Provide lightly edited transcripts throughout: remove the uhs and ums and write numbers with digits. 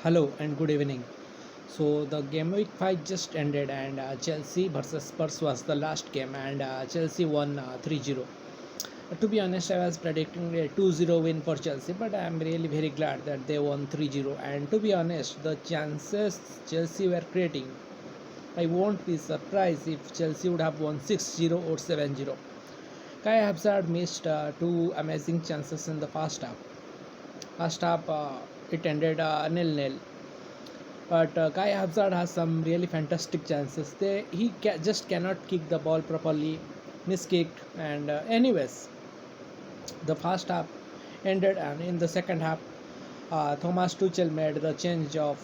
Hello and good evening. So the game week 5 just ended and Chelsea versus Spurs was the last game and Chelsea won 3-0. To be honest, I was predicting a 2-0 win for Chelsea, but I am really very glad that they won 3-0. And to be honest, the chances Chelsea were creating, I won't be surprised if Chelsea would have won 6-0 or 7-0. Kai Havertz missed two amazing chances in the first half. First half, it ended nil-nil. But Kai Havertz has some really fantastic chances. Just cannot kick the ball properly, miskicked, and anyways, the first half ended, and in the second half, Thomas Tuchel made the change of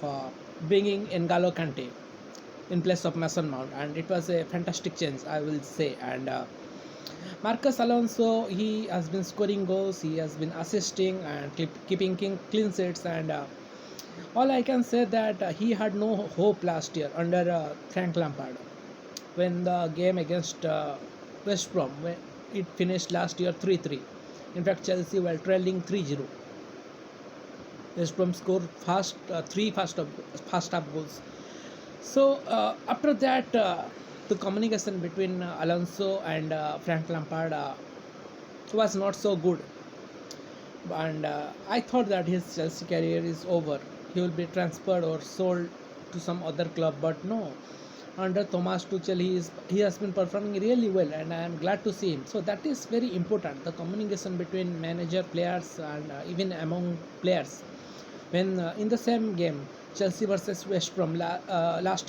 bringing N'Golo Kante in place of Mason Mount, and it was a fantastic change, I will say. And Marcus Alonso, he has been scoring goals, he has been assisting and keeping clean sheets, and all I can say that he had no hope last year under Frank Lampard when the game against West Brom when it finished last year 3-3. In fact, Chelsea were trailing 3-0. West Brom scored three first half goals. So after that, the communication between Alonso and Frank Lampard was not so good, and I thought that his Chelsea career is over. He will be transferred or sold to some other club, but no. Under Thomas Tuchel, he has been performing really well, and I am glad to see him. So that is very important. The communication between manager, players, and even among players. When in the same game, Chelsea versus West Brom last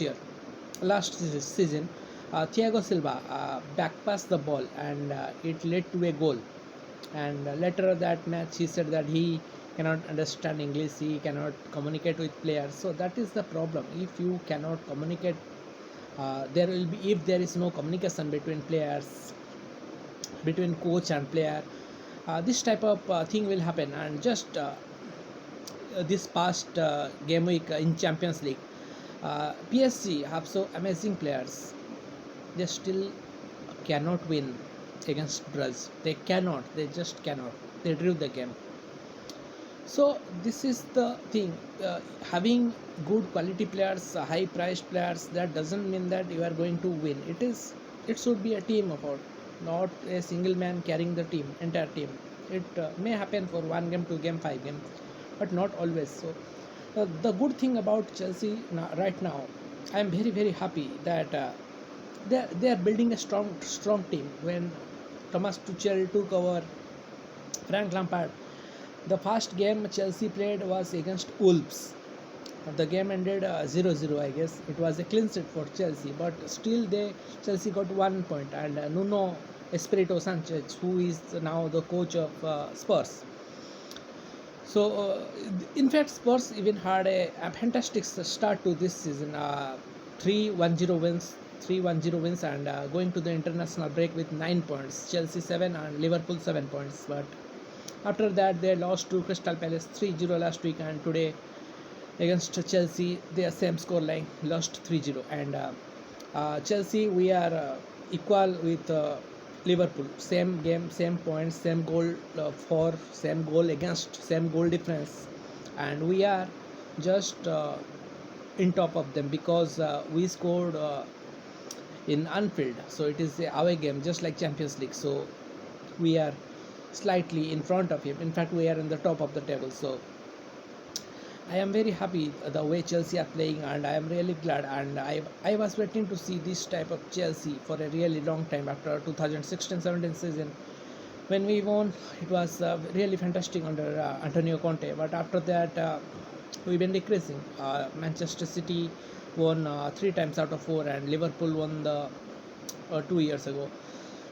season, Thiago Silva backpassed the ball, and it led to a goal. And later that match, he said that he cannot understand English, he cannot communicate with players. So that is the problem. If you cannot communicate, there will be, if there is no communication between players, between coach and player, this type of thing will happen. And just this past game week in Champions League, PSG have so amazing players, they still cannot win against Brazil. They cannot, they just cannot, they drew the game. So this is the thing. Having good quality players, high priced players, that doesn't mean that you are going to win. It should be a team effort, not a single man carrying the team, entire team. It may happen for one game, two game, five game, but not always. So the good thing about Chelsea right now, I am very very happy that they are building a strong team. When Thomas Tuchel took over Frank Lampard, the first game Chelsea played was against Wolves. The game ended 0-0, I guess. It was a clean sheet for Chelsea, but still Chelsea got 1 point. And Nuno Espirito Sanchez, who is now the coach of Spurs. So, in fact, Spurs even had a fantastic start to this season. 3-1-0 wins, 3-1-0 wins, and going to the international break with 9 points. Chelsea 7 and Liverpool 7 points. But after that, they lost to Crystal Palace 3-0 last week, and today against Chelsea, their same scoreline, lost 3-0. And Chelsea, we are equal with Liverpool. Same game, same points, same goal for, same goal against, same goal difference, and we are just in top of them because we scored in Anfield. So it is a away game, just like Champions League. So we are slightly in front of him. In fact, we are in the top of the table. So I am very happy the way Chelsea are playing, and I am really glad. And I was waiting to see this type of Chelsea for a really long time after 2016-17 season. When we won, it was really fantastic under Antonio Conte. But after that, we've been decreasing. Manchester City won 3 times out of 4, and Liverpool won the 2 years ago.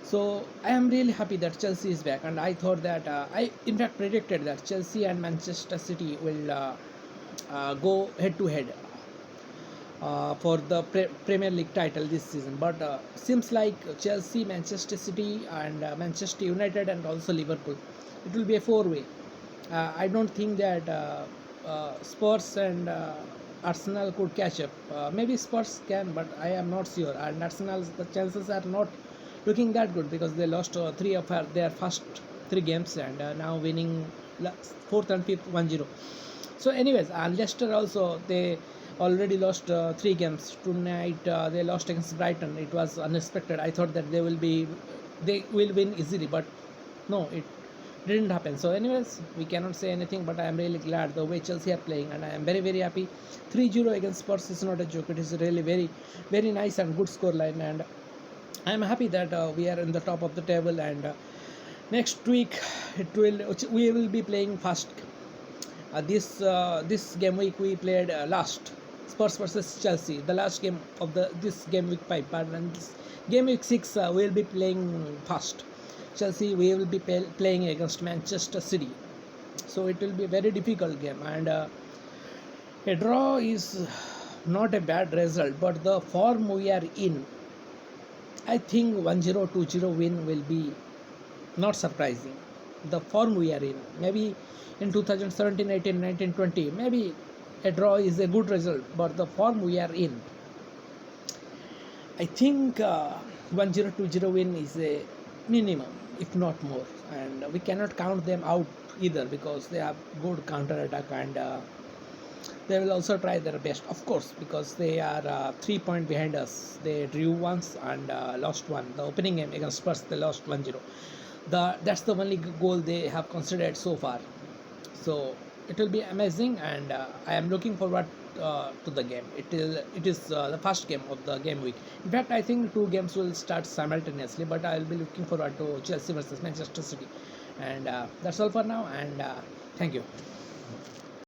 So I am really happy that Chelsea is back, and I thought that I in fact predicted that Chelsea and Manchester City will go head to head for the Premier League title this season. But seems like Chelsea, Manchester City, and Manchester United, and also Liverpool, it will be a four-way. I don't think that Spurs and Arsenal could catch up. Maybe Spurs can, but I am not sure. And Arsenal's the chances are not looking that good because they lost three of their first three games, and now winning fourth and fifth 1-0. So, anyways, Leicester also, they already lost 3 games tonight. They lost against Brighton. It was unexpected. I thought that they will win easily, but no, it didn't happen. So, anyways, we cannot say anything. But I am really glad the way Chelsea are playing, and I am very very happy. 3-0 against Spurs is not a joke. It is really very very nice and good score line, and I am happy that we are in the top of the table. And next week we will be playing fast. This game week we played last Spurs versus Chelsea, the last game of the this game week 5. But then this game week 6 we will be playing fast. Chelsea we will be playing against Manchester City, so it will be a very difficult game. And a draw is not a bad result, but the form we are in, I think 1-0, 2-0 win will be not surprising. The form we are in, maybe in 2017, 18, 19, 20, maybe a draw is a good result, but the form we are in, I think 1-0, 2-0 win is a minimum, if not more. And we cannot count them out either, because they have good counter attack, and they will also try their best, of course, because they are 3 points behind us. They drew once and lost one. The opening game against Spurs, they lost 1-0. That's the only goal they have considered so far. So it will be amazing, and I am looking forward to the game. It is the first game of the game week. In fact, I think 2 games will start simultaneously, but I will be looking forward to Chelsea versus Manchester City. And that's all for now, and thank you.